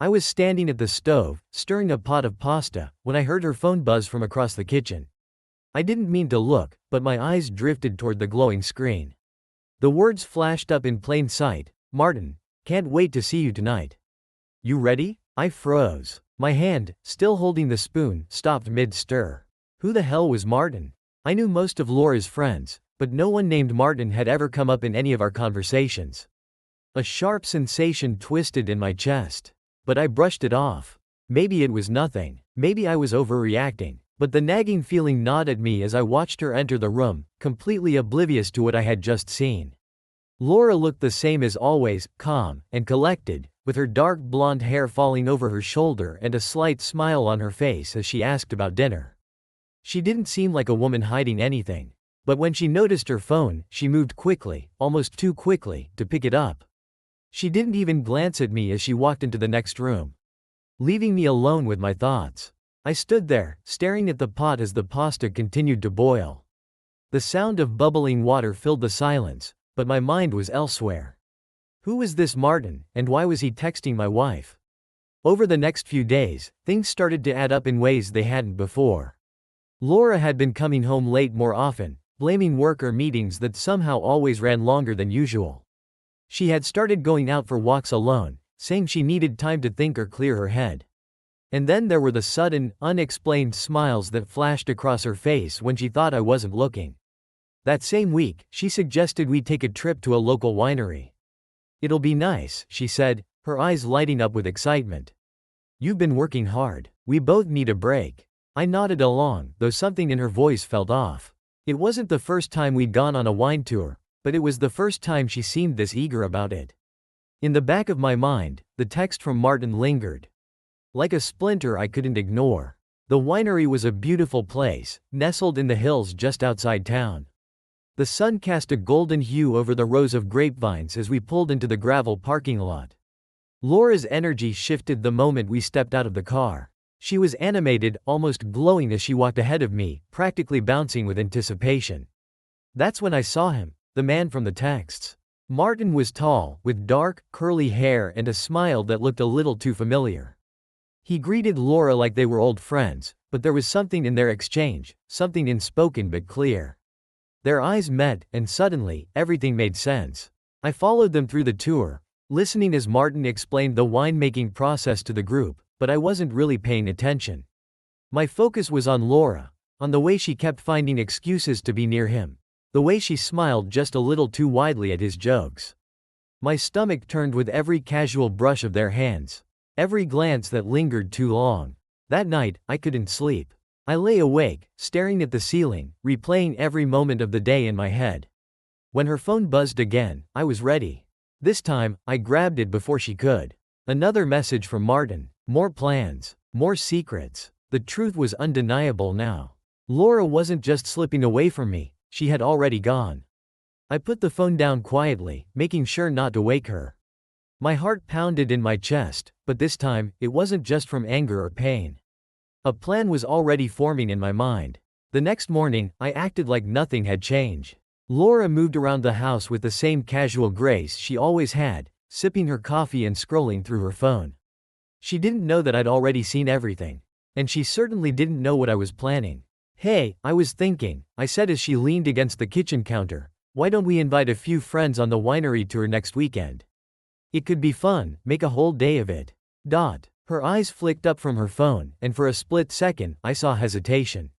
I was standing at the stove, stirring a pot of pasta, when I heard her phone buzz from across the kitchen. I didn't mean to look, but my eyes drifted toward the glowing screen. The words flashed up in plain sight: "Martin, can't wait to see you tonight." "You ready?" I froze. My hand, still holding the spoon, stopped mid-stir. Who the hell was Martin? I knew most of Laura's friends, but no one named Martin had ever come up in any of our conversations. A sharp sensation twisted in my chest. But I brushed it off. Maybe it was nothing. Maybe I was overreacting. But the nagging feeling gnawed at me as I watched her enter the room, completely oblivious to what I had just seen. Laura looked the same as always, calm and collected, with her dark blonde hair falling over her shoulder and a slight smile on her face as she asked about dinner. She didn't seem like a woman hiding anything. But when she noticed her phone, she moved quickly, almost too quickly, to pick it up. She didn't even glance at me as she walked into the next room, leaving me alone with my thoughts. I stood there, staring at the pot as the pasta continued to boil. The sound of bubbling water filled the silence, but my mind was elsewhere. Who was this Martin, and why was he texting my wife? Over the next few days, things started to add up in ways they hadn't before. Laura had been coming home late more often, blaming work or meetings that somehow always ran longer than usual. She had started going out for walks alone, saying she needed time to think or clear her head. And then there were the sudden, unexplained smiles that flashed across her face when she thought I wasn't looking. That same week, she suggested we take a trip to a local winery. "It'll be nice," she said, her eyes lighting up with excitement. "You've been working hard. We both need a break." I nodded along, though something in her voice felt off. It wasn't the first time we'd gone on a wine tour, but it was the first time she seemed this eager about it. In the back of my mind, the text from Martin lingered. Like a splinter I couldn't ignore. The winery was a beautiful place, nestled in the hills just outside town. The sun cast a golden hue over the rows of grapevines as we pulled into the gravel parking lot. Laura's energy shifted the moment we stepped out of the car. She was animated, almost glowing as she walked ahead of me, practically bouncing with anticipation. That's when I saw him. The man from the texts. Martin was tall, with dark, curly hair and a smile that looked a little too familiar. He greeted Laura like they were old friends, but there was something in their exchange, something unspoken but clear. Their eyes met, and suddenly, everything made sense. I followed them through the tour, listening as Martin explained the winemaking process to the group, but I wasn't really paying attention. My focus was on Laura, on the way she kept finding excuses to be near him. The way she smiled just a little too widely at his jokes. My stomach turned with every casual brush of their hands, every glance that lingered too long. That night, I couldn't sleep. I lay awake, staring at the ceiling, replaying every moment of the day in my head. When her phone buzzed again, I was ready. This time, I grabbed it before she could. Another message from Martin. More plans, more secrets. The truth was undeniable now. Laura wasn't just slipping away from me. She had already gone. I put the phone down quietly, making sure not to wake her. My heart pounded in my chest, but this time, it wasn't just from anger or pain. A plan was already forming in my mind. The next morning, I acted like nothing had changed. Laura moved around the house with the same casual grace she always had, sipping her coffee and scrolling through her phone. She didn't know that I'd already seen everything. And she certainly didn't know what I was planning. "Hey, I was thinking," I said as she leaned against the kitchen counter, "why don't we invite a few friends on the winery tour next weekend? It could be fun, make a whole day of it." Her eyes flicked up from her phone, and for a split second, I saw hesitation.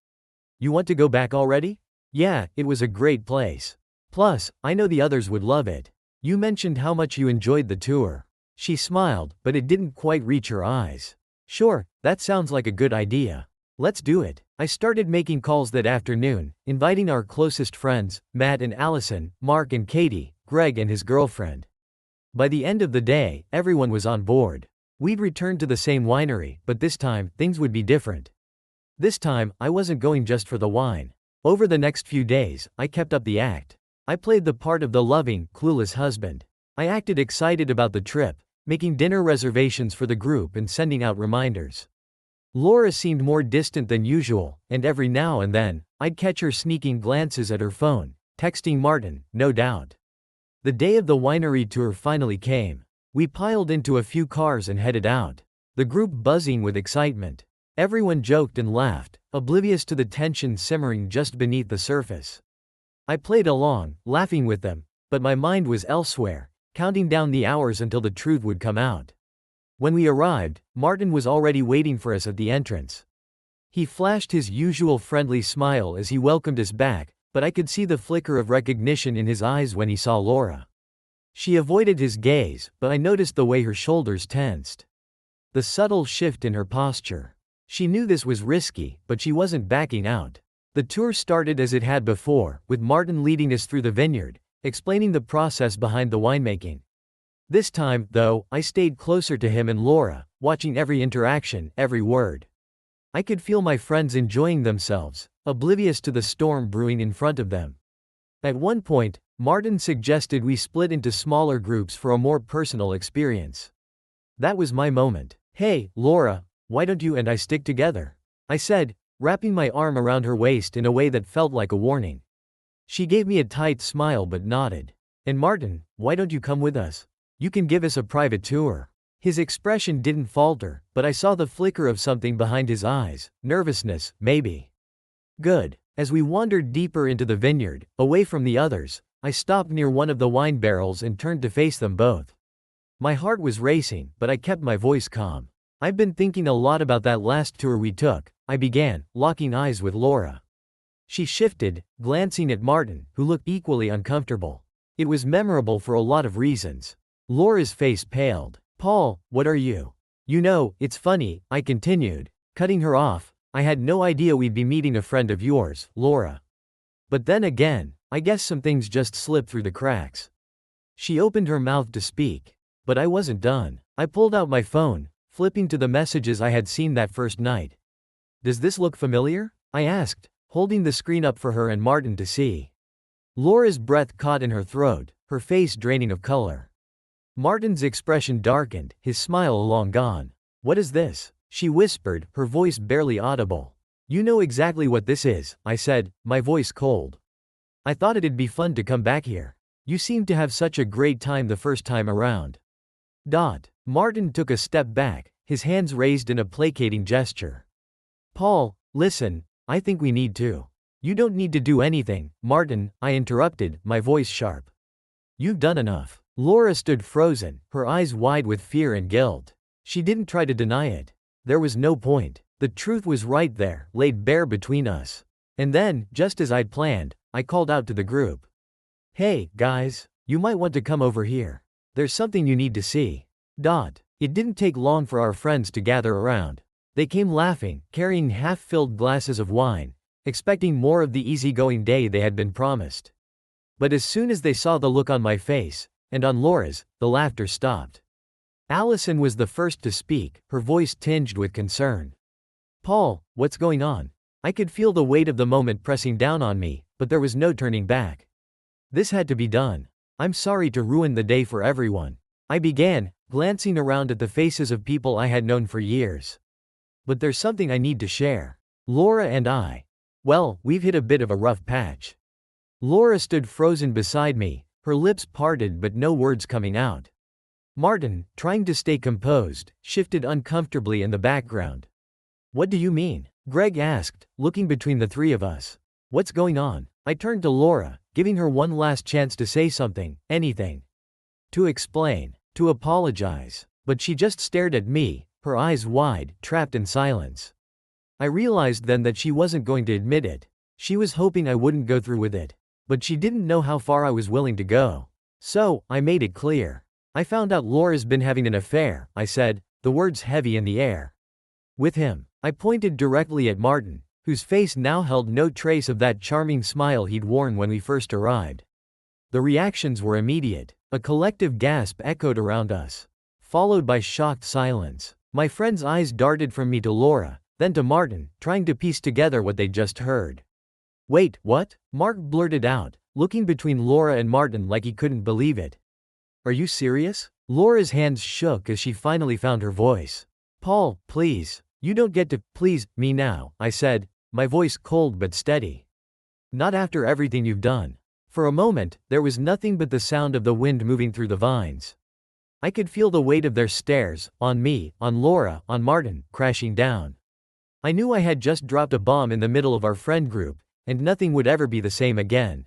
"You want to go back already?" "Yeah, it was a great place. Plus, I know the others would love it. You mentioned how much you enjoyed the tour." She smiled, but it didn't quite reach her eyes. "Sure, that sounds like a good idea. Let's do it." I started making calls that afternoon, inviting our closest friends, Matt and Allison, Mark and Katie, Greg and his girlfriend. By the end of the day, everyone was on board. We'd return to the same winery, but this time, things would be different. This time, I wasn't going just for the wine. Over the next few days, I kept up the act. I played the part of the loving, clueless husband. I acted excited about the trip, making dinner reservations for the group and sending out reminders. Laura seemed more distant than usual, and every now and then, I'd catch her sneaking glances at her phone, texting Martin, no doubt. The day of the winery tour finally came. We piled into a few cars and headed out. the group buzzing with excitement. Everyone joked and laughed, oblivious to the tension simmering just beneath the surface. I played along, laughing with them, but my mind was elsewhere, counting down the hours until the truth would come out. When we arrived, Martin was already waiting for us at the entrance. He flashed his usual friendly smile as he welcomed us back, but I could see the flicker of recognition in his eyes when he saw Laura. She avoided his gaze, but I noticed the way her shoulders tensed. The subtle shift in her posture. She knew this was risky, but she wasn't backing out. The tour started as it had before, with Martin leading us through the vineyard, explaining the process behind the winemaking. This time, though, I stayed closer to him and Laura, watching every interaction, every word. I could feel my friends enjoying themselves, oblivious to the storm brewing in front of them. At one point, Martin suggested we split into smaller groups for a more personal experience. That was my moment. "Hey, Laura, why don't you and I stick together?" I said, wrapping my arm around her waist in a way that felt like a warning. She gave me a tight smile but nodded. "And Martin, why don't you come with us? You can give us a private tour." His expression didn't falter, but I saw the flicker of something behind his eyes, nervousness, maybe. Good. As we wandered deeper into the vineyard, away from the others, I stopped near one of the wine barrels and turned to face them both. My heart was racing, but I kept my voice calm. "I've been thinking a lot about that last tour we took," I began, locking eyes with Laura. She shifted, glancing at Martin, who looked equally uncomfortable. It was memorable for a lot of reasons. Laura's face paled. "Paul, what are you?" "You know, it's funny," I continued, cutting her off. "I had no idea we'd be meeting a friend of yours, Laura. But then again, I guess some things just slip through the cracks." She opened her mouth to speak. But I wasn't done. I pulled out my phone, flipping to the messages I had seen that first night. "Does this look familiar?" I asked, holding the screen up for her and Martin to see. Laura's breath caught in her throat, her face draining of color. Martin's expression darkened, his smile long gone. "What is this?" she whispered, her voice barely audible. "You know exactly what this is," I said, my voice cold. "I thought it'd be fun to come back here. You seemed to have such a great time the first time around." Martin took a step back, his hands raised in a placating gesture. "Paul, listen, I think we need to." "You don't need to do anything, Martin," I interrupted, my voice sharp. "You've done enough." Laura stood frozen, her eyes wide with fear and guilt. She didn't try to deny it. There was no point. The truth was right there, laid bare between us. And then, just as I'd planned, I called out to the group. "Hey, guys, you might want to come over here. There's something you need to see." It didn't take long for our friends to gather around. They came laughing, carrying half-filled glasses of wine, expecting more of the easygoing day they had been promised. But as soon as they saw the look on my face, and on Laura's, the laughter stopped. Allison was the first to speak, her voice tinged with concern. "Paul, what's going on?" I could feel the weight of the moment pressing down on me, but there was no turning back. This had to be done. "I'm sorry to ruin the day for everyone," I began, glancing around at the faces of people I had known for years. "But there's something I need to share. Laura and I. Well, we've hit a bit of a rough patch." Laura stood frozen beside me, her lips parted but no words coming out. Martin, trying to stay composed, shifted uncomfortably in the background. "What do you mean?" Greg asked, looking between the three of us. "What's going on?" I turned to Laura, giving her one last chance to say something, anything. To explain, to apologize. But she just stared at me, her eyes wide, trapped in silence. I realized then that she wasn't going to admit it. She was hoping I wouldn't go through with it. But she didn't know how far I was willing to go. So, I made it clear. "I found out Laura's been having an affair," I said, the words heavy in the air. "With him." I pointed directly at Martin, whose face now held no trace of that charming smile he'd worn when we first arrived. The reactions were immediate. A collective gasp echoed around us, followed by shocked silence. My friend's eyes darted from me to Laura, then to Martin, trying to piece together what they'd just heard. "Wait, what?" Mark blurted out, looking between Laura and Martin like he couldn't believe it. "Are you serious?" Laura's hands shook as she finally found her voice. "Paul, please. You don't get to please me now," I said, my voice cold but steady. "Not after everything you've done." For a moment, there was nothing but the sound of the wind moving through the vines. I could feel the weight of their stares, on me, on Laura, on Martin, crashing down. I knew I had just dropped a bomb in the middle of our friend group, and nothing would ever be the same again.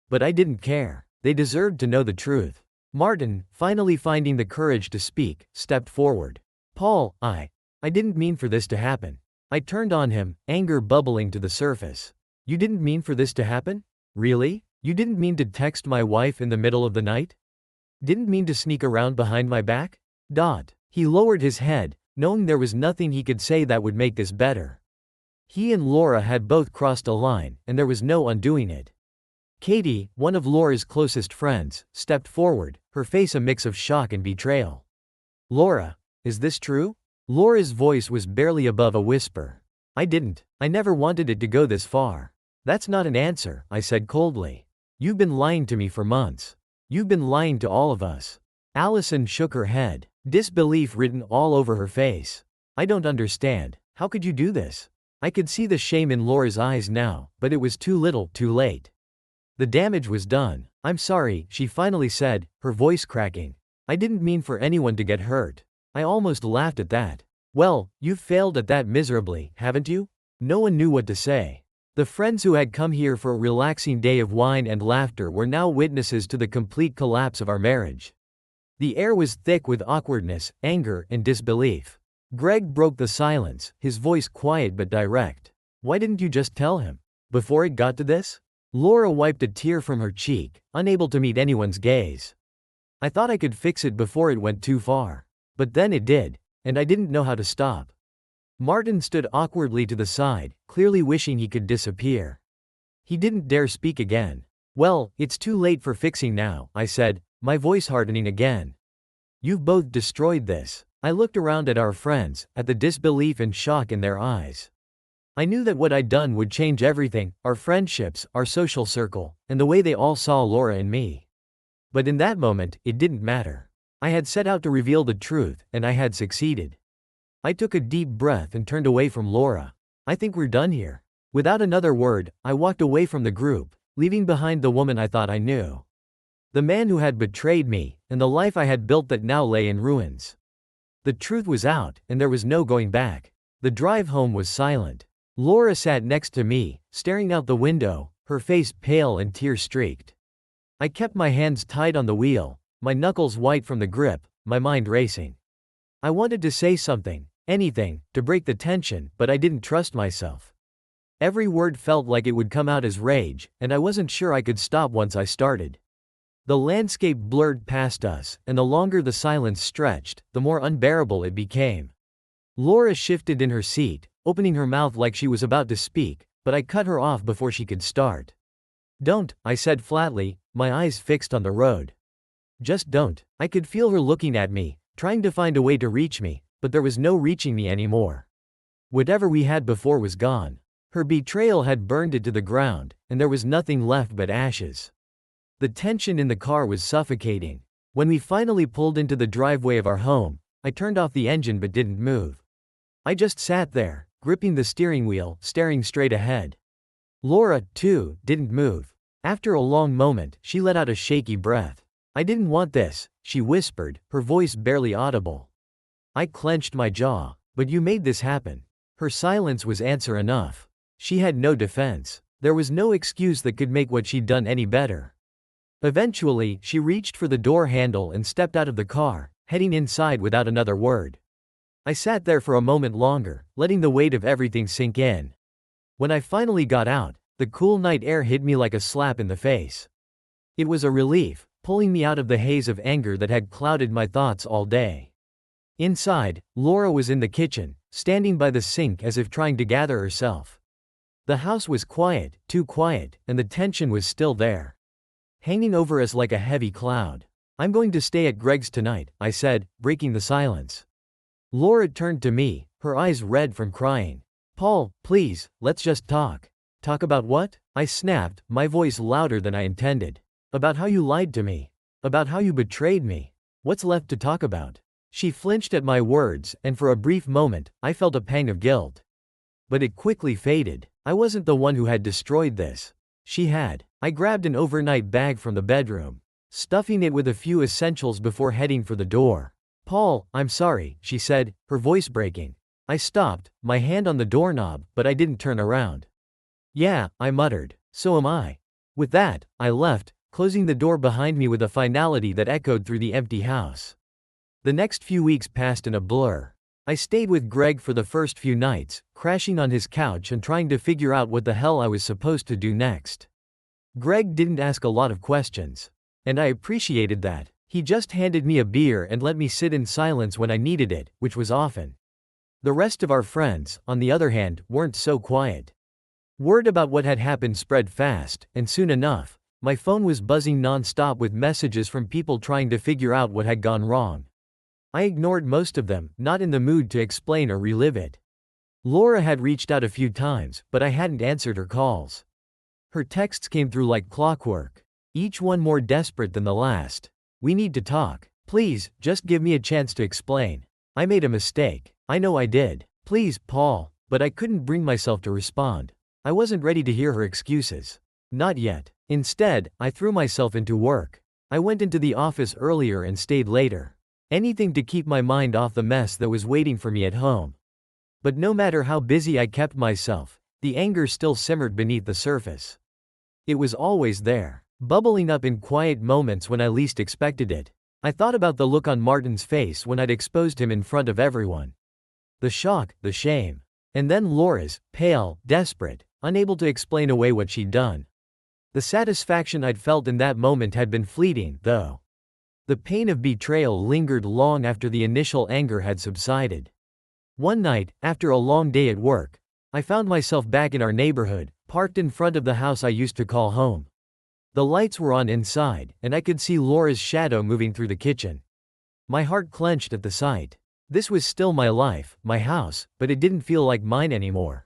But I didn't care. They deserved to know the truth. Martin, finally finding the courage to speak, stepped forward. Paul, I didn't mean for this to happen. I turned on him, anger bubbling to the surface. You didn't mean for this to happen? Really? You didn't mean to text my wife in the middle of the night? Didn't mean to sneak around behind my back? He lowered his head, knowing there was nothing he could say that would make this better. He and Laura had both crossed a line, and there was no undoing it. Katie, one of Laura's closest friends, stepped forward, her face a mix of shock and betrayal. Laura, is this true? Laura's voice was barely above a whisper. I never wanted it to go this far. That's not an answer, I said coldly. You've been lying to me for months. You've been lying to all of us. Allison shook her head, disbelief written all over her face. I don't understand. How could you do this? I could see the shame in Laura's eyes now, but it was too little, too late. The damage was done. I'm sorry, she finally said, her voice cracking. I didn't mean for anyone to get hurt. I almost laughed at that. Well, you've failed at that miserably, haven't you? No one knew what to say. The friends who had come here for a relaxing day of wine and laughter were now witnesses to the complete collapse of our marriage. The air was thick with awkwardness, anger, and disbelief. Greg broke the silence, his voice quiet but direct. Why didn't you just tell him? Before it got to this? Laura wiped a tear from her cheek, unable to meet anyone's gaze. I thought I could fix it before it went too far. But then it did, and I didn't know how to stop. Martin stood awkwardly to the side, clearly wishing he could disappear. He didn't dare speak again. Well, it's too late for fixing now, I said, my voice hardening again. You've both destroyed this. I looked around at our friends, at the disbelief and shock in their eyes. I knew that what I'd done would change everything, our friendships, our social circle, and the way they all saw Laura and me. But in that moment, it didn't matter. I had set out to reveal the truth, and I had succeeded. I took a deep breath and turned away from Laura. I think we're done here. Without another word, I walked away from the group, leaving behind the woman I thought I knew. The man who had betrayed me, and the life I had built that now lay in ruins. The truth was out, and there was no going back. The drive home was silent. Laura sat next to me, staring out the window, her face pale and tear-streaked. I kept my hands tight on the wheel, my knuckles white from the grip, my mind racing. I wanted to say something, anything, to break the tension, but I didn't trust myself. Every word felt like it would come out as rage, and I wasn't sure I could stop once I started. The landscape blurred past us, and the longer the silence stretched, the more unbearable it became. Laura shifted in her seat, opening her mouth like she was about to speak, but I cut her off before she could start. Don't, I said flatly, my eyes fixed on the road. Just don't. I could feel her looking at me, trying to find a way to reach me, but there was no reaching me anymore. Whatever we had before was gone. Her betrayal had burned it to the ground, and there was nothing left but ashes. The tension in the car was suffocating. When we finally pulled into the driveway of our home, I turned off the engine but didn't move. I just sat there, gripping the steering wheel, staring straight ahead. Laura, too, didn't move. After a long moment, she let out a shaky breath. I didn't want this, she whispered, her voice barely audible. I clenched my jaw. But you made this happen. Her silence was answer enough. She had no defense. There was no excuse that could make what she'd done any better. Eventually, she reached for the door handle and stepped out of the car, heading inside without another word. I sat there for a moment longer, letting the weight of everything sink in. When I finally got out, the cool night air hit me like a slap in the face. It was a relief, pulling me out of the haze of anger that had clouded my thoughts all day. Inside, Laura was in the kitchen, standing by the sink as if trying to gather herself. The house was quiet, too quiet, and the tension was still there, hanging over us like a heavy cloud. I'm going to stay at Greg's tonight, I said, breaking the silence. Laura turned to me, her eyes red from crying. Paul, please, let's just talk. Talk about what? I snapped, my voice louder than I intended. About how you lied to me. About how you betrayed me. What's left to talk about? She flinched at my words, and for a brief moment, I felt a pang of guilt. But it quickly faded. I wasn't the one who had destroyed this. She had. I grabbed an overnight bag from the bedroom. stuffing it with a few essentials before heading for the door. "Paul, I'm sorry," she said, her voice breaking. I stopped, my hand on the doorknob, but I didn't turn around. "Yeah," I muttered. "So am I." With that, I left, closing the door behind me with a finality that echoed through the empty house. The next few weeks passed in a blur. I stayed with Greg for the first few nights, crashing on his couch and trying to figure out what the hell I was supposed to do next. Greg didn't ask a lot of questions. And I appreciated that. He just handed me a beer and let me sit in silence when I needed it, which was often. The rest of our friends, on the other hand, weren't so quiet. Word about what had happened spread fast, and soon enough, my phone was buzzing non-stop with messages from people trying to figure out what had gone wrong. I ignored most of them, not in the mood to explain or relive it. Laura had reached out a few times, but I hadn't answered her calls. Her texts came through like clockwork, each one more desperate than the last. "We need to talk. Please, just give me a chance to explain. I made a mistake. I know I did. Please, Paul." But I couldn't bring myself to respond. I wasn't ready to hear her excuses. Not yet. Instead, I threw myself into work. I went into the office earlier and stayed later. Anything to keep my mind off the mess that was waiting for me at home. But no matter how busy I kept myself, the anger still simmered beneath the surface. It was always there, bubbling up in quiet moments when I least expected it. I thought about the look on Martin's face when I'd exposed him in front of everyone. The shock, the shame. And then Laura's, pale, desperate, unable to explain away what she'd done. The satisfaction I'd felt in that moment had been fleeting, though. The pain of betrayal lingered long after the initial anger had subsided. One night, after a long day at work, I found myself back in our neighborhood, parked in front of the house I used to call home. The lights were on inside, and I could see Laura's shadow moving through the kitchen. My heart clenched at the sight. This was still my life, my house, but it didn't feel like mine anymore.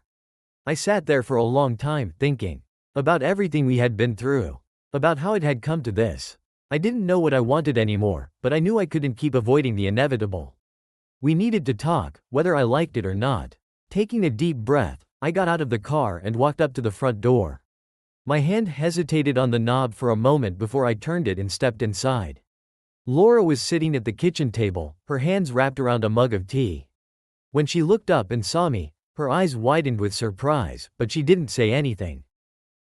I sat there for a long time, thinking about everything we had been through, about how it had come to this. I didn't know what I wanted anymore, but I knew I couldn't keep avoiding the inevitable. We needed to talk, whether I liked it or not. Taking a deep breath, I got out of the car and walked up to the front door. My hand hesitated on the knob for a moment before I turned it and stepped inside. Laura was sitting at the kitchen table, her hands wrapped around a mug of tea. When she looked up and saw me, her eyes widened with surprise, but she didn't say anything.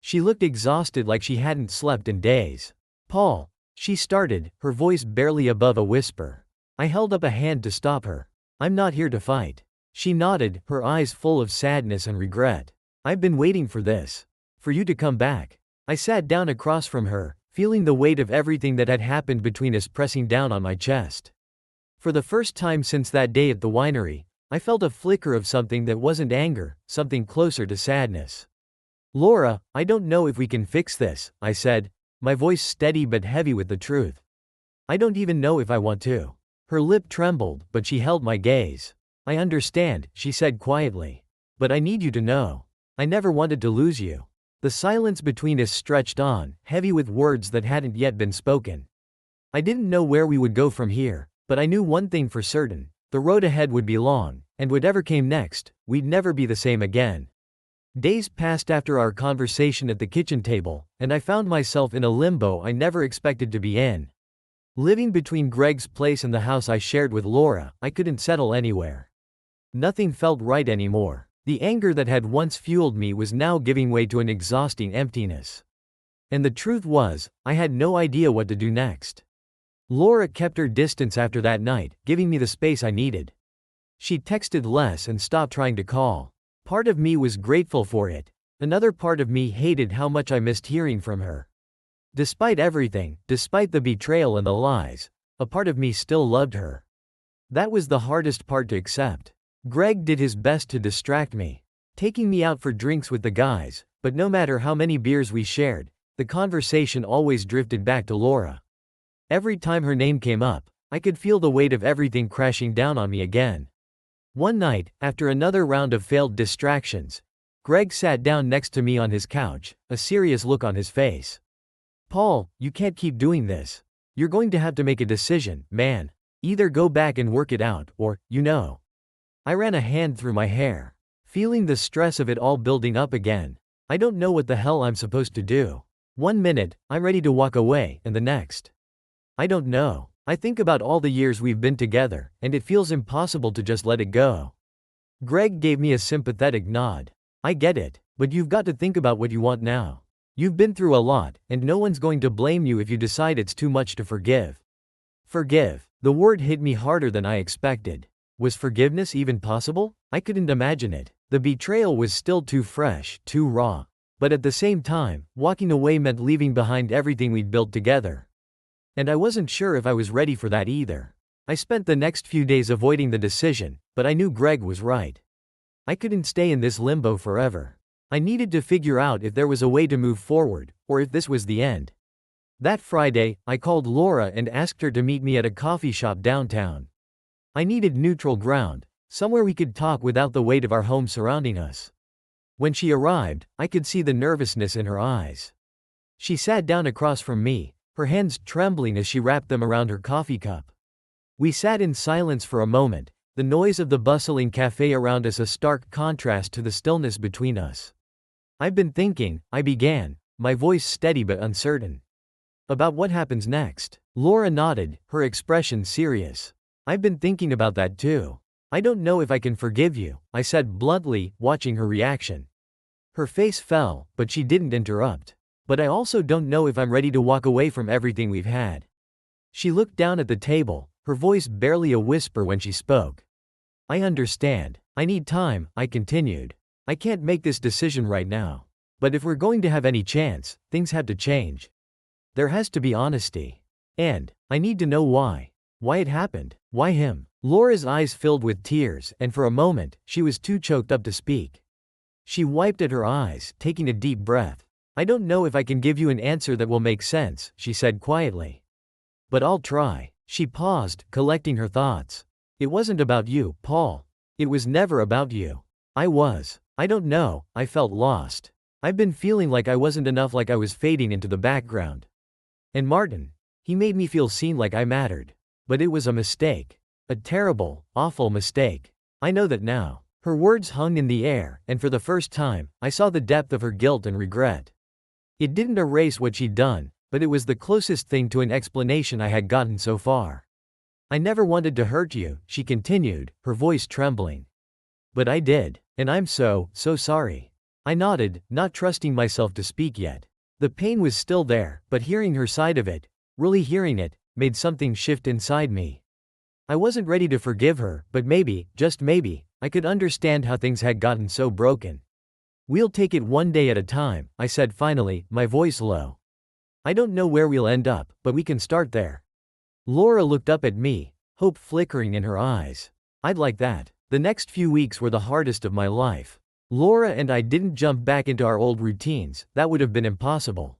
She looked exhausted, like she hadn't slept in days. "Paul," she started, her voice barely above a whisper. I held up a hand to stop her. "I'm not here to fight." She nodded, her eyes full of sadness and regret. "I've been waiting for this. For you to come back." I sat down across from her, feeling the weight of everything that had happened between us pressing down on my chest. For the first time since that day at the winery, I felt a flicker of something that wasn't anger, something closer to sadness. "Laura, I don't know if we can fix this," I said, my voice steady but heavy with the truth. "I don't even know if I want to." Her lip trembled, but she held my gaze. "I understand," she said quietly. "But I need you to know. I never wanted to lose you." The silence between us stretched on, heavy with words that hadn't yet been spoken. I didn't know where we would go from here, but I knew one thing for certain: the road ahead would be long, and whatever came next, we'd never be the same again. Days passed after our conversation at the kitchen table, and I found myself in a limbo I never expected to be in. Living between Greg's place and the house I shared with Laura, I couldn't settle anywhere. Nothing felt right anymore. The anger that had once fueled me was now giving way to an exhausting emptiness. And the truth was, I had no idea what to do next. Laura kept her distance after that night, giving me the space I needed. She texted less and stopped trying to call. Part of me was grateful for it. Another part of me hated how much I missed hearing from her. Despite everything, despite the betrayal and the lies, a part of me still loved her. That was the hardest part to accept. Greg did his best to distract me, taking me out for drinks with the guys, but no matter how many beers we shared, the conversation always drifted back to Laura. Every time her name came up, I could feel the weight of everything crashing down on me again. One night, after another round of failed distractions, Greg sat down next to me on his couch, a serious look on his face. "Paul, you can't keep doing this. You're going to have to make a decision, man. Either go back and work it out, or, I ran a hand through my hair, feeling the stress of it all building up again. I don't know what the hell I'm supposed to do. One minute, I'm ready to walk away, and the next, I don't know. I think about all the years we've been together, and it feels impossible to just let it go. Greg gave me a sympathetic nod. I get it, but you've got to think about what you want now. You've been through a lot, and no one's going to blame you if you decide it's too much to forgive. Forgive. The word hit me harder than I expected. Was forgiveness even possible? I couldn't imagine it. The betrayal was still too fresh, too raw. But at the same time, walking away meant leaving behind everything we'd built together. And I wasn't sure if I was ready for that either. I spent the next few days avoiding the decision, but I knew Greg was right. I couldn't stay in this limbo forever. I needed to figure out if there was a way to move forward, or if this was the end. That Friday, I called Laura and asked her to meet me at a coffee shop downtown. I needed neutral ground, somewhere we could talk without the weight of our home surrounding us. When she arrived, I could see the nervousness in her eyes. She sat down across from me, her hands trembling as she wrapped them around her coffee cup. We sat in silence for a moment, the noise of the bustling cafe around us a stark contrast to the stillness between us. I've been thinking, I began, my voice steady but uncertain. About what happens next. Laura nodded, her expression serious. I've been thinking about that too. I don't know if I can forgive you, I said bluntly, watching her reaction. Her face fell, but she didn't interrupt. But I also don't know if I'm ready to walk away from everything we've had. She looked down at the table, her voice barely a whisper when she spoke. I understand. I need time, I continued. I can't make this decision right now. But if we're going to have any chance, things have to change. There has to be honesty. And I need to know why. Why it happened. Why him? Laura's eyes filled with tears, and for a moment, she was too choked up to speak. She wiped at her eyes, taking a deep breath. I don't know if I can give you an answer that will make sense, she said quietly. But I'll try. She paused, collecting her thoughts. It wasn't about you, Paul. It was never about you. I don't know, I felt lost. I've been feeling like I wasn't enough, like I was fading into the background. And Martin. He made me feel seen, like I mattered. But it was a mistake. A terrible, awful mistake. I know that now. Her words hung in the air, and for the first time, I saw the depth of her guilt and regret. It didn't erase what she'd done, but it was the closest thing to an explanation I had gotten so far. I never wanted to hurt you, she continued, her voice trembling. But I did, and I'm so sorry. I nodded, not trusting myself to speak yet. The pain was still there, but hearing her side of it, really hearing it, made something shift inside me. I wasn't ready to forgive her, but maybe, just maybe, I could understand how things had gotten so broken. We'll take it one day at a time, I said finally, my voice low. I don't know where we'll end up, but we can start there. Laura looked up at me, hope flickering in her eyes. I'd like that. The next few weeks were the hardest of my life. Laura and I didn't jump back into our old routines, that would have been impossible.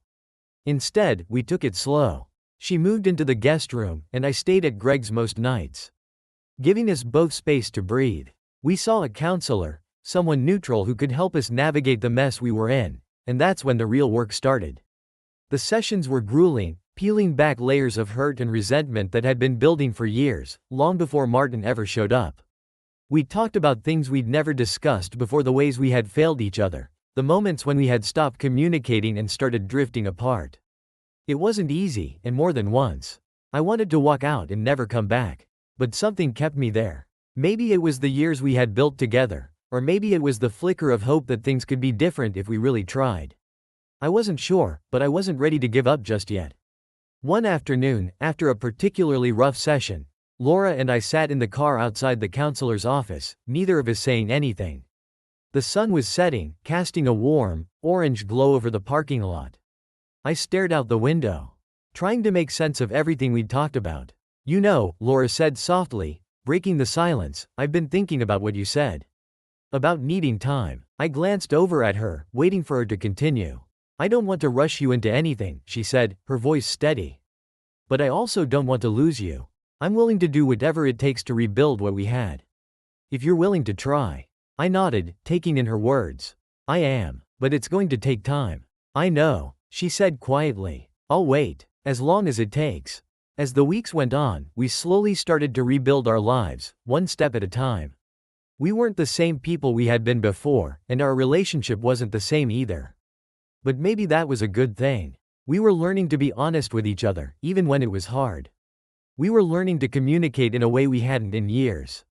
Instead, we took it slow. She moved into the guest room, and I stayed at Greg's most nights, giving us both space to breathe. We saw a counselor, someone neutral who could help us navigate the mess we were in, and that's when the real work started. The sessions were grueling, peeling back layers of hurt and resentment that had been building for years, long before Martin ever showed up. We talked about things we'd never discussed before, the ways we had failed each other, the moments when we had stopped communicating and started drifting apart. It wasn't easy, and more than once, I wanted to walk out and never come back. But something kept me there. Maybe it was the years we had built together, or maybe it was the flicker of hope that things could be different if we really tried. I wasn't sure, but I wasn't ready to give up just yet. One afternoon, after a particularly rough session, Laura and I sat in the car outside the counselor's office, neither of us saying anything. The sun was setting, casting a warm, orange glow over the parking lot. I stared out the window, trying to make sense of everything we'd talked about. You know, Laura said softly, breaking the silence, I've been thinking about what you said. About needing time. I glanced over at her, waiting for her to continue. I don't want to rush you into anything, she said, her voice steady. But I also don't want to lose you. I'm willing to do whatever it takes to rebuild what we had. If you're willing to try. I nodded, taking in her words. I am, but it's going to take time. I know, she said quietly. I'll wait, as long as it takes. As the weeks went on, we slowly started to rebuild our lives, one step at a time. We weren't the same people we had been before, and our relationship wasn't the same either. But maybe that was a good thing. We were learning to be honest with each other, even when it was hard. We were learning to communicate in a way we hadn't in years.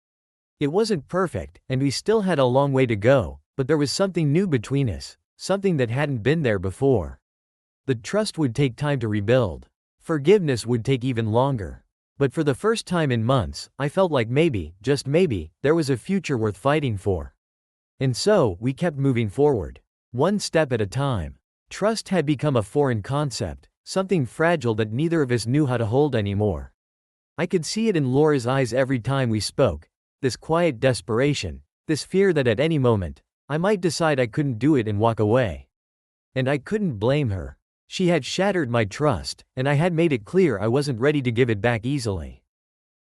It wasn't perfect, and we still had a long way to go, but there was something new between us, something that hadn't been there before. The trust would take time to rebuild. Forgiveness would take even longer. But for the first time in months, I felt like maybe, just maybe, there was a future worth fighting for. And so, we kept moving forward. One step at a time. Trust had become a foreign concept, something fragile that neither of us knew how to hold anymore. I could see it in Laura's eyes every time we spoke, this quiet desperation, this fear that at any moment, I might decide I couldn't do it and walk away. And I couldn't blame her. She had shattered my trust, and I had made it clear I wasn't ready to give it back easily.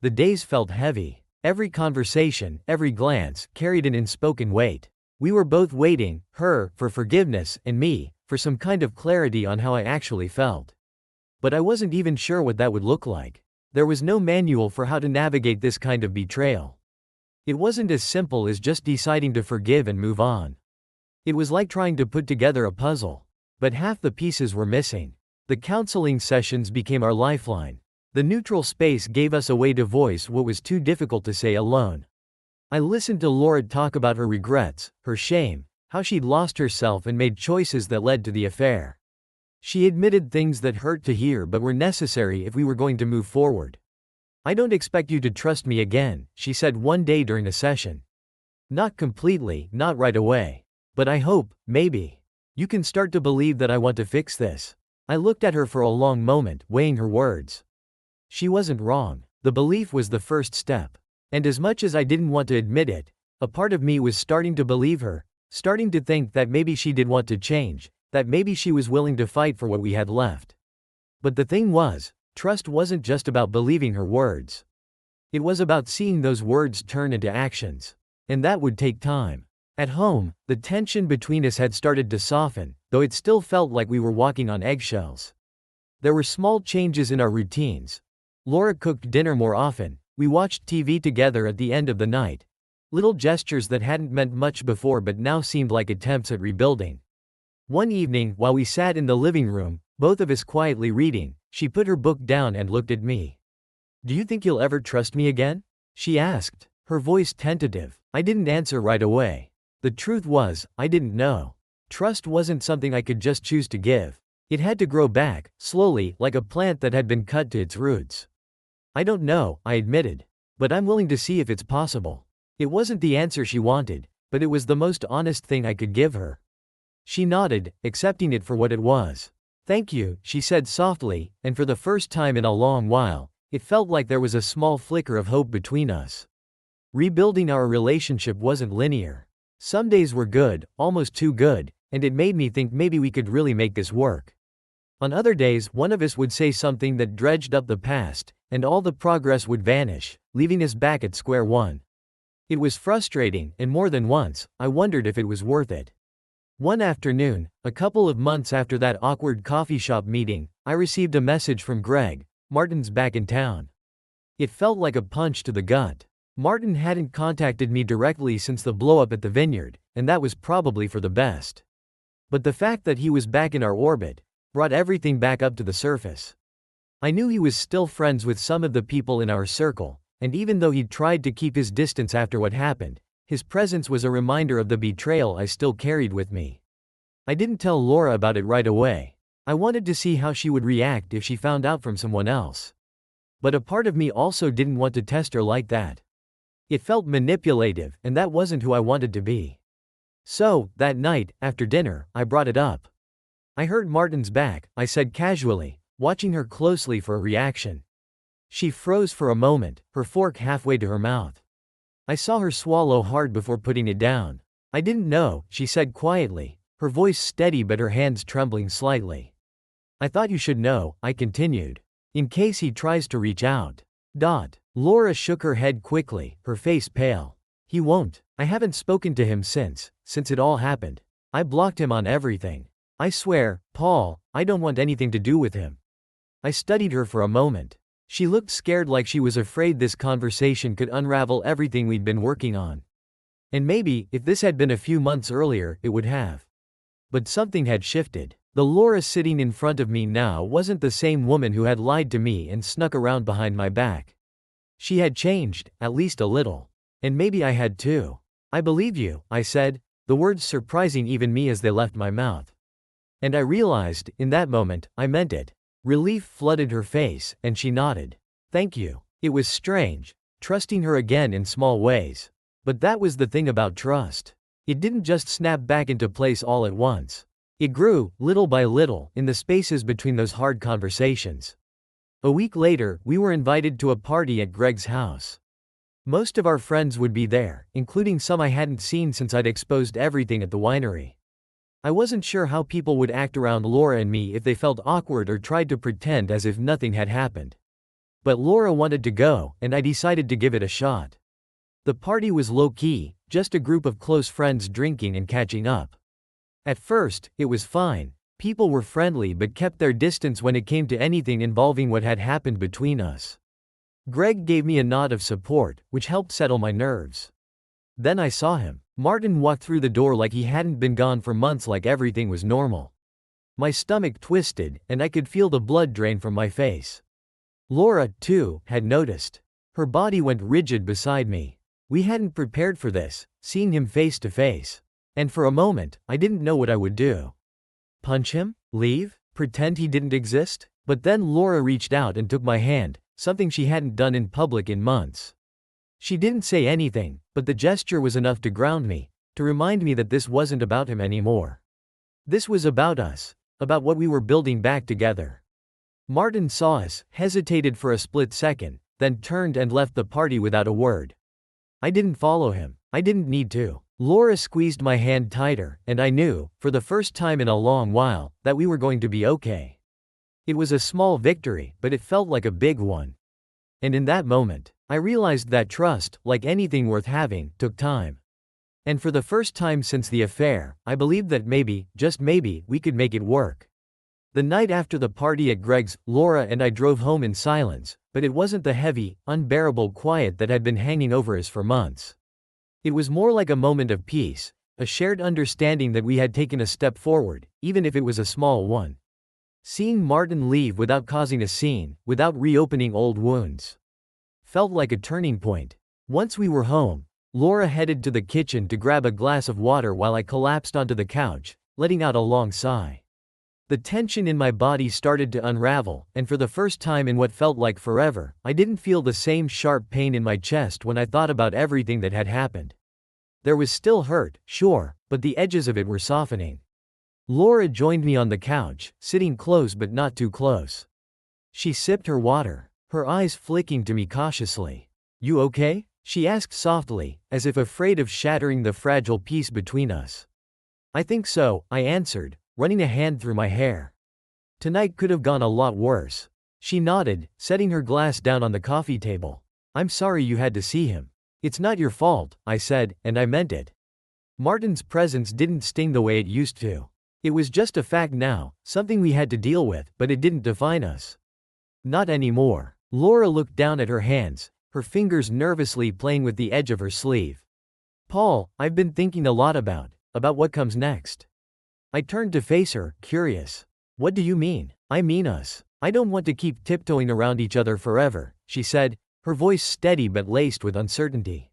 The days felt heavy. Every conversation, every glance, carried an unspoken weight. We were both waiting, her, for forgiveness, and me, for some kind of clarity on how I actually felt. But I wasn't even sure what that would look like. There was no manual for how to navigate this kind of betrayal. It wasn't as simple as just deciding to forgive and move on. It was like trying to put together a puzzle. But half the pieces were missing. The counseling sessions became our lifeline. The neutral space gave us a way to voice what was too difficult to say alone. I listened to Laura talk about her regrets, her shame, how she'd lost herself and made choices that led to the affair. She admitted things that hurt to hear but were necessary if we were going to move forward. "I don't expect you to trust me again," she said one day during a session. "Not completely, not right away. But I hope, maybe, you can start to believe that I want to fix this." I looked at her for a long moment, weighing her words. She wasn't wrong. The belief was the first step. And as much as I didn't want to admit it, a part of me was starting to believe her, starting to think that maybe she did want to change, that maybe she was willing to fight for what we had left. But the thing was, trust wasn't just about believing her words. It was about seeing those words turn into actions. And that would take time. At home, the tension between us had started to soften, though it still felt like we were walking on eggshells. There were small changes in our routines. Laura cooked dinner more often, we watched TV together at the end of the night. Little gestures that hadn't meant much before but now seemed like attempts at rebuilding. One evening, while we sat in the living room, both of us quietly reading, she put her book down and looked at me. "Do you think you'll ever trust me again?" she asked, her voice tentative. I didn't answer right away. The truth was, I didn't know. Trust wasn't something I could just choose to give. It had to grow back, slowly, like a plant that had been cut to its roots. "I don't know," I admitted. "But I'm willing to see if it's possible." It wasn't the answer she wanted, but it was the most honest thing I could give her. She nodded, accepting it for what it was. "Thank you," she said softly, and for the first time in a long while, it felt like there was a small flicker of hope between us. Rebuilding our relationship wasn't linear. Some days were good, almost too good, and it made me think maybe we could really make this work. On other days, one of us would say something that dredged up the past, and all the progress would vanish, leaving us back at square one. It was frustrating, and more than once, I wondered if it was worth it. One afternoon, a couple of months after that awkward coffee shop meeting, I received a message from Greg. "Martin's back in town." It felt like a punch to the gut. Martin hadn't contacted me directly since the blow-up at the vineyard, and that was probably for the best. But the fact that he was back in our orbit brought everything back up to the surface. I knew he was still friends with some of the people in our circle, and even though he'd tried to keep his distance after what happened, his presence was a reminder of the betrayal I still carried with me. I didn't tell Laura about it right away. I wanted to see how she would react if she found out from someone else. But a part of me also didn't want to test her like that. It felt manipulative, and that wasn't who I wanted to be. So, that night, after dinner, I brought it up. "I heard Martin's back," I said casually, watching her closely for a reaction. She froze for a moment, her fork halfway to her mouth. I saw her swallow hard before putting it down. "I didn't know," she said quietly, her voice steady but her hands trembling slightly. "I thought you should know," I continued. "In case he tries to reach out." Laura shook her head quickly, her face pale. "He won't. I haven't spoken to him since it all happened. I blocked him on everything. I swear, Paul, I don't want anything to do with him." I studied her for a moment. She looked scared, like she was afraid this conversation could unravel everything we'd been working on. And maybe, if this had been a few months earlier, it would have. But something had shifted. The Laura sitting in front of me now wasn't the same woman who had lied to me and snuck around behind my back. She had changed, at least a little. And maybe I had too. "I believe you," I said, the words surprising even me as they left my mouth. And I realized, in that moment, I meant it. Relief flooded her face, and she nodded. "Thank you." It was strange, trusting her again in small ways. But that was the thing about trust. It didn't just snap back into place all at once. It grew, little by little, in the spaces between those hard conversations. A week later, we were invited to a party at Greg's house. Most of our friends would be there, including some I hadn't seen since I'd exposed everything at the winery. I wasn't sure how people would act around Laura and me if they felt awkward or tried to pretend as if nothing had happened. But Laura wanted to go, and I decided to give it a shot. The party was low-key, just a group of close friends drinking and catching up. At first, it was fine. People were friendly but kept their distance when it came to anything involving what had happened between us. Greg gave me a nod of support, which helped settle my nerves. Then I saw him. Martin walked through the door like he hadn't been gone for months, like everything was normal. My stomach twisted, and I could feel the blood drain from my face. Laura, too, had noticed. Her body went rigid beside me. We hadn't prepared for this, seeing him face to face. And for a moment, I didn't know what I would do. Punch him? Leave? Pretend he didn't exist? But then Laura reached out and took my hand, something she hadn't done in public in months. She didn't say anything, but the gesture was enough to ground me, to remind me that this wasn't about him anymore. This was about us, about what we were building back together. Martin saw us, hesitated for a split second, then turned and left the party without a word. I didn't follow him. I didn't need to. Laura squeezed my hand tighter, and I knew, for the first time in a long while, that we were going to be okay. It was a small victory, but it felt like a big one. And in that moment, I realized that trust, like anything worth having, took time. And for the first time since the affair, I believed that maybe, just maybe, we could make it work. The night after the party at Greg's, Laura and I drove home in silence, but it wasn't the heavy, unbearable quiet that had been hanging over us for months. It was more like a moment of peace, a shared understanding that we had taken a step forward, even if it was a small one. Seeing Martin leave without causing a scene, without reopening old wounds, felt like a turning point. Once we were home, Laura headed to the kitchen to grab a glass of water while I collapsed onto the couch, letting out a long sigh. The tension in my body started to unravel, and for the first time in what felt like forever, I didn't feel the same sharp pain in my chest when I thought about everything that had happened. There was still hurt, sure, but the edges of it were softening. Laura joined me on the couch, sitting close but not too close. She sipped her water, her eyes flicking to me cautiously. "You okay?" she asked softly, as if afraid of shattering the fragile peace between us. "I think so," I answered, running a hand through my hair. "Tonight could have gone a lot worse." She nodded, setting her glass down on the coffee table. "I'm sorry you had to see him." "It's not your fault," I said, and I meant it. Martin's presence didn't sting the way it used to. It was just a fact now, something we had to deal with, but it didn't define us. Not anymore. Laura looked down at her hands, her fingers nervously playing with the edge of her sleeve. "Paul, I've been thinking a lot about what comes next." I turned to face her, curious. "What do you mean?" "I mean us. I don't want to keep tiptoeing around each other forever," she said, her voice steady but laced with uncertainty.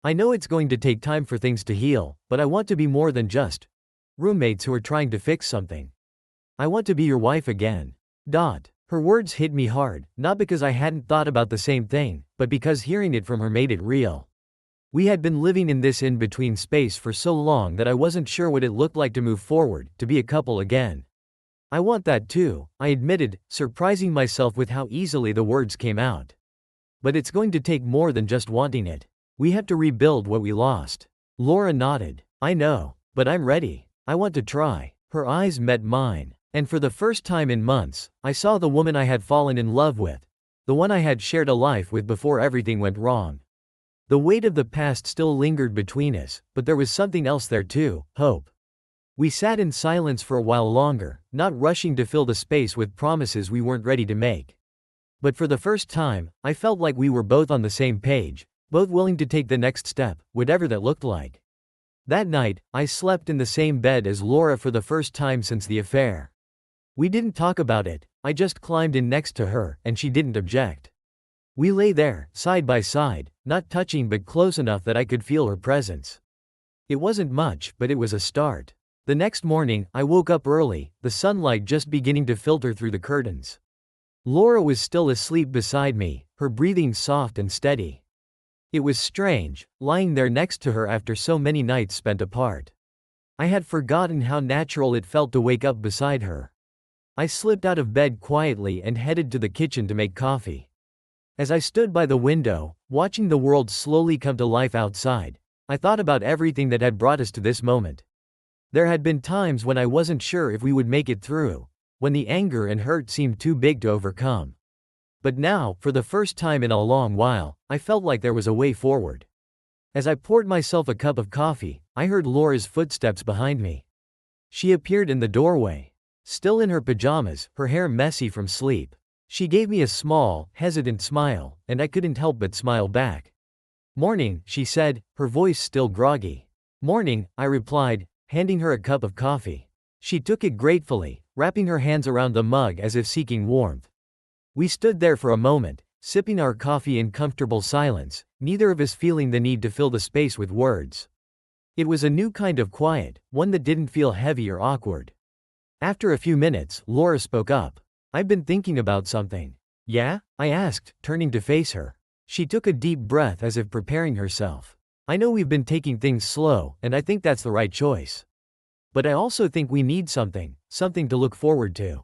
"I know it's going to take time for things to heal, but I want to be more than just roommates who are trying to fix something. I want to be your wife again." Her words hit me hard, not because I hadn't thought about the same thing, but because hearing it from her made it real. We had been living in this in-between space for so long that I wasn't sure what it looked like to move forward, to be a couple again. "I want that too," I admitted, surprising myself with how easily the words came out. "But it's going to take more than just wanting it. We have to rebuild what we lost." Laura nodded. "I know, but I'm ready. I want to try." Her eyes met mine, and for the first time in months, I saw the woman I had fallen in love with, the one I had shared a life with before everything went wrong. The weight of the past still lingered between us, but there was something else there too, hope. We sat in silence for a while longer, not rushing to fill the space with promises we weren't ready to make. But for the first time, I felt like we were both on the same page, both willing to take the next step, whatever that looked like. That night, I slept in the same bed as Laura for the first time since the affair. We didn't talk about it, I just climbed in next to her, and she didn't object. We lay there, side by side, not touching but close enough that I could feel her presence. It wasn't much, but it was a start. The next morning, I woke up early, the sunlight just beginning to filter through the curtains. Laura was still asleep beside me, her breathing soft and steady. It was strange, lying there next to her after so many nights spent apart. I had forgotten how natural it felt to wake up beside her. I slipped out of bed quietly and headed to the kitchen to make coffee. As I stood by the window, watching the world slowly come to life outside, I thought about everything that had brought us to this moment. There had been times when I wasn't sure if we would make it through, when the anger and hurt seemed too big to overcome. But now, for the first time in a long while, I felt like there was a way forward. As I poured myself a cup of coffee, I heard Laura's footsteps behind me. She appeared in the doorway. Still in her pajamas, her hair messy from sleep. She gave me a small, hesitant smile, and I couldn't help but smile back. "Morning," she said, her voice still groggy. "Morning," I replied, handing her a cup of coffee. She took it gratefully, wrapping her hands around the mug as if seeking warmth. We stood there for a moment, sipping our coffee in comfortable silence, neither of us feeling the need to fill the space with words. It was a new kind of quiet, one that didn't feel heavy or awkward. After a few minutes, Laura spoke up. "I've been thinking about something." "Yeah?" I asked, turning to face her. She took a deep breath as if preparing herself. "I know we've been taking things slow, and I think that's the right choice. But I also think we need something to look forward to.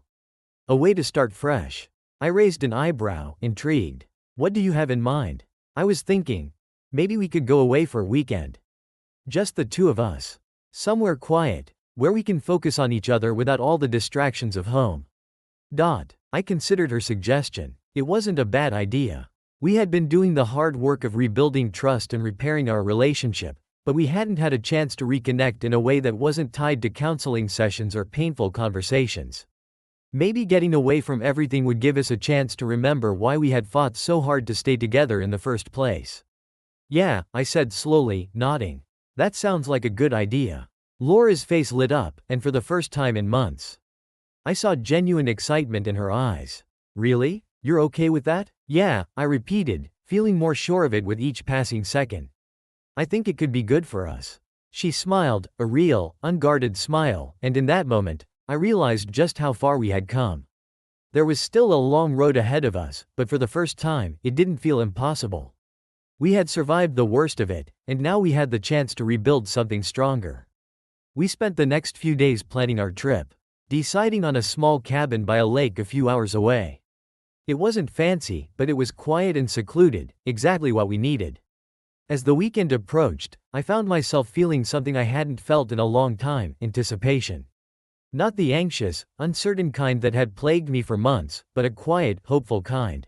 A way to start fresh." I raised an eyebrow, intrigued. "What do you have in mind?" I was thinking, maybe we could go away for a weekend. Just the two of us. Somewhere quiet, where we can focus on each other without all the distractions of home. I considered her suggestion. It wasn't a bad idea. We had been doing the hard work of rebuilding trust and repairing our relationship, but we hadn't had a chance to reconnect in a way that wasn't tied to counseling sessions or painful conversations. Maybe getting away from everything would give us a chance to remember why we had fought so hard to stay together in the first place. "Yeah," I said slowly, nodding. "That sounds like a good idea." Laura's face lit up, and for the first time in months, I saw genuine excitement in her eyes. "Really? You're okay with that?" "Yeah," I repeated, feeling more sure of it with each passing second. "I think it could be good for us." She smiled, a real, unguarded smile, and in that moment, I realized just how far we had come. There was still a long road ahead of us, but for the first time, it didn't feel impossible. We had survived the worst of it, and now we had the chance to rebuild something stronger. We spent the next few days planning our trip, deciding on a small cabin by a lake a few hours away. It wasn't fancy, but it was quiet and secluded, exactly what we needed. As the weekend approached, I found myself feeling something I hadn't felt in a long time: anticipation. Not the anxious, uncertain kind that had plagued me for months, but a quiet, hopeful kind.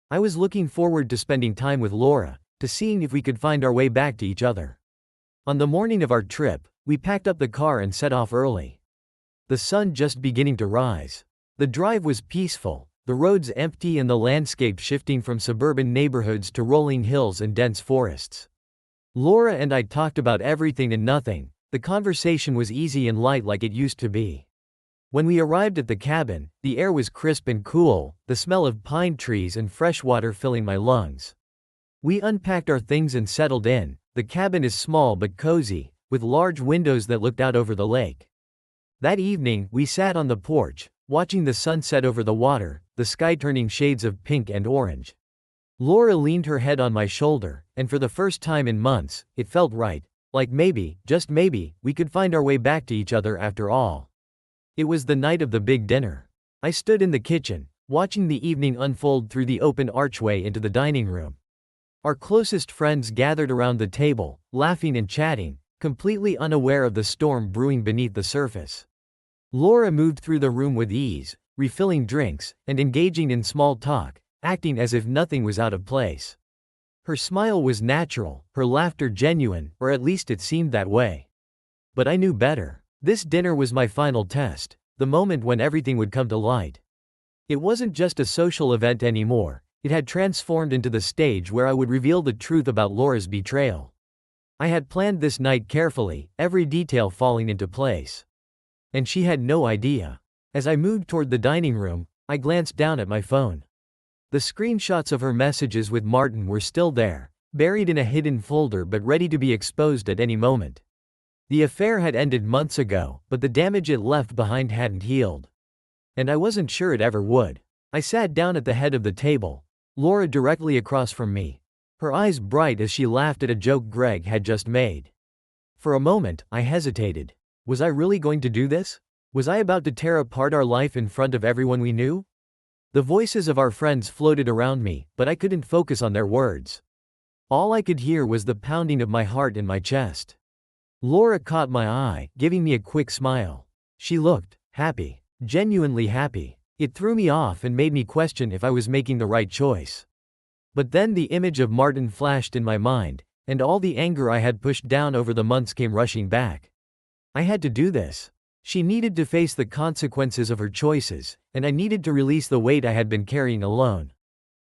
I was looking forward to spending time with Laura, to seeing if we could find our way back to each other. On the morning of our trip, we packed up the car and set off early. The sun just beginning to rise. The drive was peaceful, the roads empty and the landscape shifting from suburban neighborhoods to rolling hills and dense forests. Laura and I talked about everything and nothing. The conversation was easy and light like it used to be. When we arrived at the cabin, the air was crisp and cool, the smell of pine trees and fresh water filling my lungs. We unpacked our things and settled in. The cabin is small but cozy, with large windows that looked out over the lake. That evening, we sat on the porch, watching the sunset over the water, the sky turning shades of pink and orange. Laura leaned her head on my shoulder, and for the first time in months, it felt right. Like maybe, just maybe, we could find our way back to each other after all. It was the night of the big dinner. I stood in the kitchen, watching the evening unfold through the open archway into the dining room. Our closest friends gathered around the table, laughing and chatting, completely unaware of the storm brewing beneath the surface. Laura moved through the room with ease, refilling drinks, and engaging in small talk, acting as if nothing was out of place. Her smile was natural, her laughter genuine, or at least it seemed that way. But I knew better. This dinner was my final test, the moment when everything would come to light. It wasn't just a social event anymore, it had transformed into the stage where I would reveal the truth about Laura's betrayal. I had planned this night carefully, every detail falling into place. And she had no idea. As I moved toward the dining room, I glanced down at my phone. The screenshots of her messages with Martin were still there, buried in a hidden folder but ready to be exposed at any moment. The affair had ended months ago, but the damage it left behind hadn't healed. And I wasn't sure it ever would. I sat down at the head of the table, Laura directly across from me, her eyes bright as she laughed at a joke Greg had just made. For a moment, I hesitated. Was I really going to do this? Was I about to tear apart our life in front of everyone we knew? The voices of our friends floated around me, but I couldn't focus on their words. All I could hear was the pounding of my heart in my chest. Laura caught my eye, giving me a quick smile. She looked happy, genuinely happy. It threw me off and made me question if I was making the right choice. But then the image of Martin flashed in my mind, and all the anger I had pushed down over the months came rushing back. I had to do this. She needed to face the consequences of her choices, and I needed to release the weight I had been carrying alone.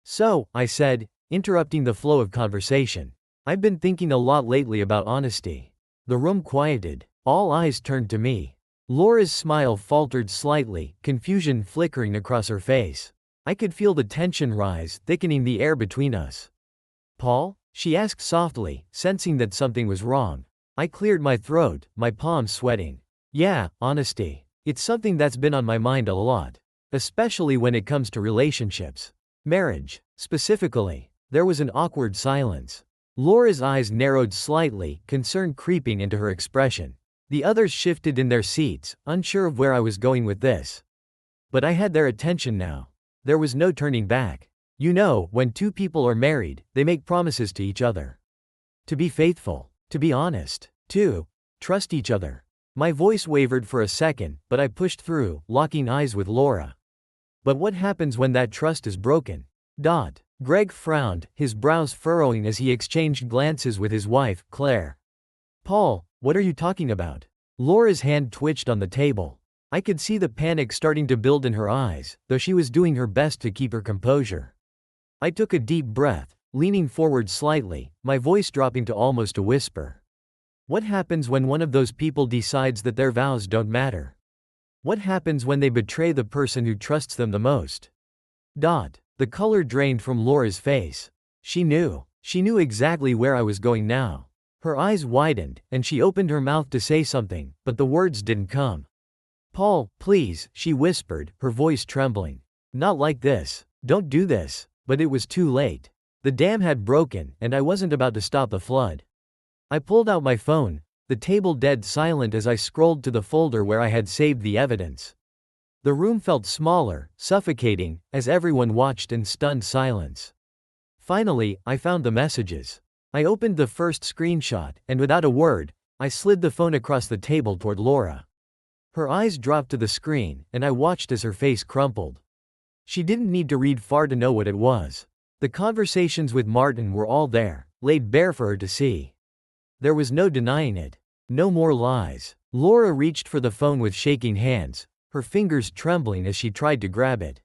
So, I said, interrupting the flow of conversation, I've been thinking a lot lately about honesty. The room quieted. All eyes turned to me. Laura's smile faltered slightly, confusion flickering across her face. I could feel the tension rise, thickening the air between us. Paul? She asked softly, sensing that something was wrong. I cleared my throat, my palms sweating. Yeah, honesty. It's something that's been on my mind a lot. Especially when it comes to relationships. Marriage, specifically. There was an awkward silence. Laura's eyes narrowed slightly, concern creeping into her expression. The others shifted in their seats, unsure of where I was going with this. But I had their attention now. There was no turning back. You know, when two people are married, they make promises to each other. To be faithful. To be honest. To trust each other. My voice wavered for a second, but I pushed through, locking eyes with Laura. But what happens when that trust is broken? Greg frowned, his brows furrowing as he exchanged glances with his wife, Claire. Paul, what are you talking about? Laura's hand twitched on the table. I could see the panic starting to build in her eyes, though she was doing her best to keep her composure. I took a deep breath, leaning forward slightly, my voice dropping to almost a whisper. What happens when one of those people decides that their vows don't matter? What happens when they betray the person who trusts them the most? The color drained from Laura's face. She knew exactly where I was going now. Her eyes widened, and she opened her mouth to say something, but the words didn't come. Paul, please, she whispered, her voice trembling. Not like this. Don't do this. But it was too late. The dam had broken, and I wasn't about to stop the flood. I pulled out my phone, the table dead silent as I scrolled to the folder where I had saved the evidence. The room felt smaller, suffocating, as everyone watched in stunned silence. Finally, I found the messages. I opened the first screenshot, and without a word, I slid the phone across the table toward Laura. Her eyes dropped to the screen, and I watched as her face crumpled. She didn't need to read far to know what it was. The conversations with Martin were all there, laid bare for her to see. There was no denying it. No more lies. Laura reached for the phone with shaking hands, her fingers trembling as she tried to grab it.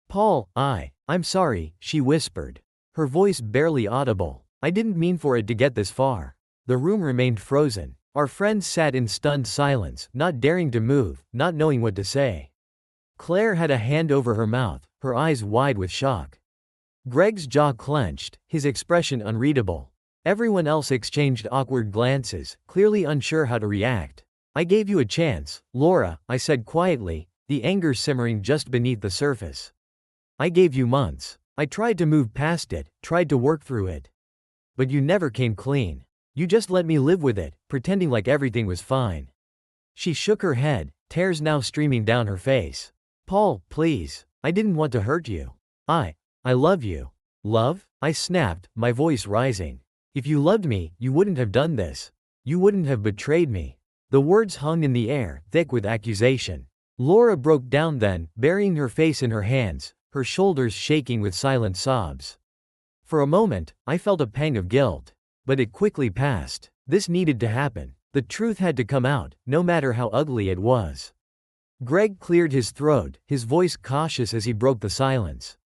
Paul, I'm sorry, she whispered, her voice barely audible. I didn't mean for it to get this far. The room remained frozen. Our friends sat in stunned silence, not daring to move, not knowing what to say. Claire had a hand over her mouth, her eyes wide with shock. Greg's jaw clenched, his expression unreadable. Everyone else exchanged awkward glances, clearly unsure how to react. I gave you a chance, Laura, I said quietly, the anger simmering just beneath the surface. I gave you months. I tried to move past it, tried to work through it. But you never came clean. You just let me live with it, pretending like everything was fine. She shook her head, tears now streaming down her face. Paul, please. I didn't want to hurt you. I love you. Love? I snapped, my voice rising. If you loved me, you wouldn't have done this. You wouldn't have betrayed me. The words hung in the air, thick with accusation. Laura broke down then, burying her face in her hands, her shoulders shaking with silent sobs. For a moment, I felt a pang of guilt. But it quickly passed. This needed to happen. The truth had to come out, no matter how ugly it was. Greg cleared his throat, his voice cautious as he broke the silence.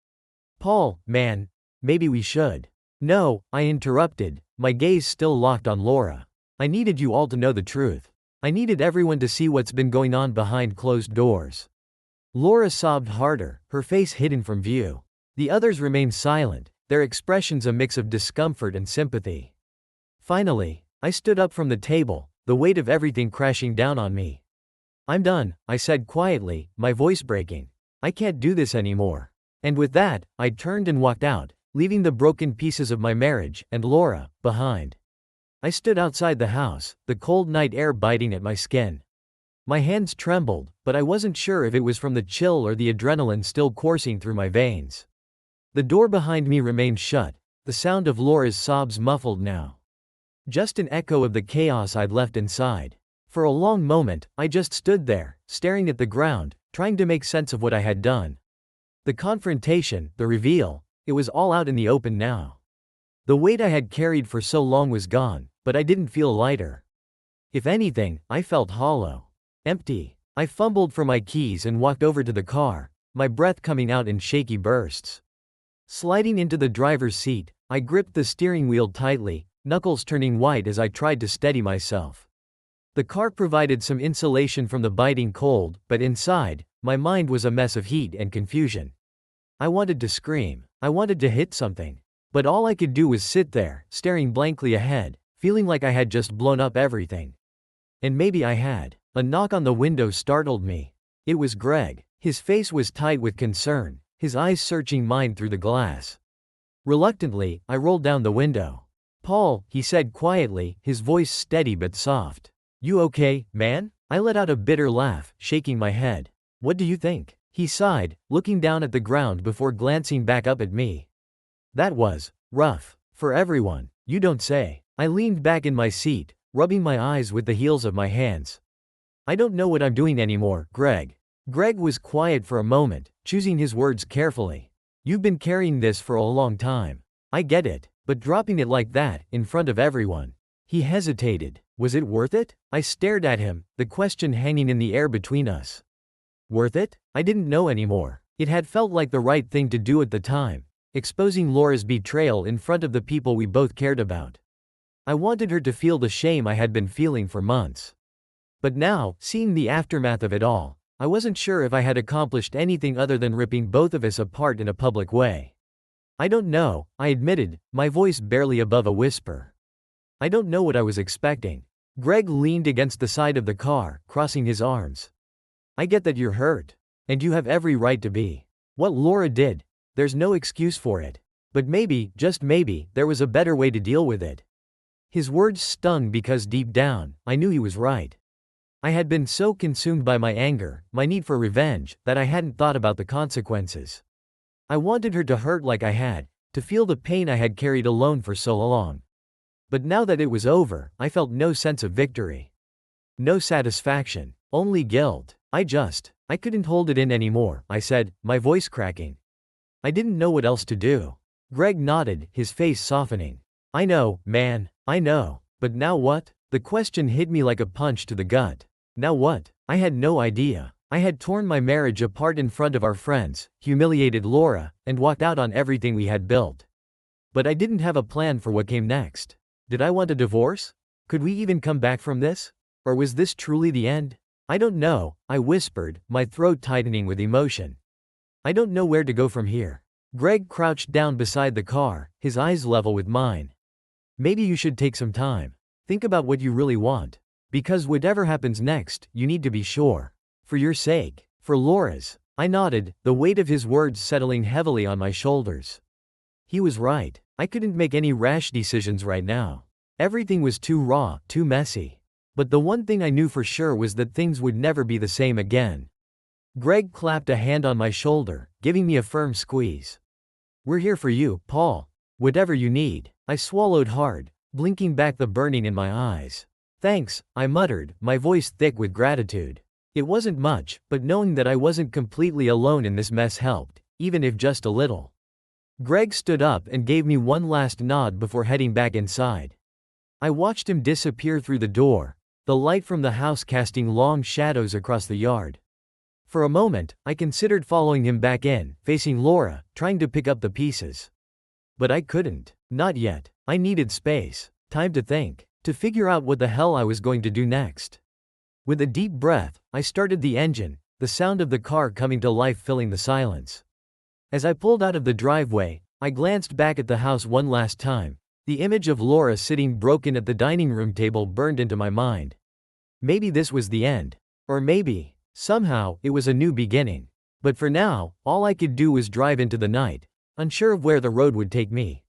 Paul, man, maybe we should. No, I interrupted, my gaze still locked on Laura. I needed you all to know the truth. I needed everyone to see what's been going on behind closed doors. Laura sobbed harder, her face hidden from view. The others remained silent, their expressions a mix of discomfort and sympathy. Finally, I stood up from the table, the weight of everything crashing down on me. "I'm done," I said quietly, my voice breaking. "I can't do this anymore." And with that, I turned and walked out, leaving the broken pieces of my marriage, and Laura, behind. I stood outside the house, the cold night air biting at my skin. My hands trembled, but I wasn't sure if it was from the chill or the adrenaline still coursing through my veins. The door behind me remained shut, the sound of Laura's sobs muffled now. Just an echo of the chaos I'd left inside. For a long moment, I just stood there, staring at the ground, trying to make sense of what I had done. The confrontation, the reveal, it was all out in the open now. The weight I had carried for so long was gone, but I didn't feel lighter. If anything, I felt hollow. Empty. I fumbled for my keys and walked over to the car, my breath coming out in shaky bursts. Sliding into the driver's seat, I gripped the steering wheel tightly, knuckles turning white as I tried to steady myself. The car provided some insulation from the biting cold, but inside, my mind was a mess of heat and confusion. I wanted to scream. I wanted to hit something. But all I could do was sit there, staring blankly ahead, feeling like I had just blown up everything. And maybe I had. A knock on the window startled me. It was Greg. His face was tight with concern, his eyes searching mine through the glass. Reluctantly, I rolled down the window. "Paul," he said quietly, his voice steady but soft. "You okay, man?" I let out a bitter laugh, shaking my head. "What do you think?" He sighed, looking down at the ground before glancing back up at me. "That was rough. For everyone. You don't say." I leaned back in my seat, rubbing my eyes with the heels of my hands. "I don't know what I'm doing anymore, Greg." Greg was quiet for a moment, choosing his words carefully. "You've been carrying this for a long time. I get it, but dropping it like that, in front of everyone." He hesitated. Was it worth it? I stared at him, the question hanging in the air between us. Worth it? I didn't know anymore. It had felt like the right thing to do at the time, exposing Laura's betrayal in front of the people we both cared about. I wanted her to feel the shame I had been feeling for months. But now, seeing the aftermath of it all, I wasn't sure if I had accomplished anything other than ripping both of us apart in a public way. "I don't know," I admitted, my voice barely above a whisper. "I don't know what I was expecting." Greg leaned against the side of the car, crossing his arms. "I get that you're hurt. And you have every right to be. What Laura did, there's no excuse for it. But maybe, just maybe, there was a better way to deal with it." His words stung because deep down, I knew he was right. I had been so consumed by my anger, my need for revenge, that I hadn't thought about the consequences. I wanted her to hurt like I had, to feel the pain I had carried alone for so long. But now that it was over, I felt no sense of victory. No satisfaction, only guilt. I couldn't hold it in anymore, I said, my voice cracking. I didn't know what else to do. Greg nodded, his face softening. "I know, man, I know. But now what?" The question hit me like a punch to the gut. Now what? I had no idea. I had torn my marriage apart in front of our friends, humiliated Laura, and walked out on everything we had built. But I didn't have a plan for what came next. Did I want a divorce? Could we even come back from this? Or was this truly the end? "I don't know," I whispered, my throat tightening with emotion. "I don't know where to go from here." Greg crouched down beside the car, his eyes level with mine. "Maybe you should take some time. Think about what you really want. Because whatever happens next, you need to be sure. For your sake. For Laura's." I nodded, the weight of his words settling heavily on my shoulders. He was right. I couldn't make any rash decisions right now. Everything was too raw, too messy. But the one thing I knew for sure was that things would never be the same again. Greg clapped a hand on my shoulder, giving me a firm squeeze. "We're here for you, Paul. Whatever you need." I swallowed hard, blinking back the burning in my eyes. "Thanks," I muttered, my voice thick with gratitude. It wasn't much, but knowing that I wasn't completely alone in this mess helped, even if just a little. Greg stood up and gave me one last nod before heading back inside. I watched him disappear through the door, the light from the house casting long shadows across the yard. For a moment, I considered following him back in, facing Laura, trying to pick up the pieces. But I couldn't. Not yet. I needed space, time to think, to figure out what the hell I was going to do next. With a deep breath, I started the engine, the sound of the car coming to life filling the silence. As I pulled out of the driveway, I glanced back at the house one last time. The image of Laura sitting broken at the dining room table burned into my mind. Maybe this was the end. Or maybe, somehow, it was a new beginning. But for now, all I could do was drive into the night, unsure of where the road would take me.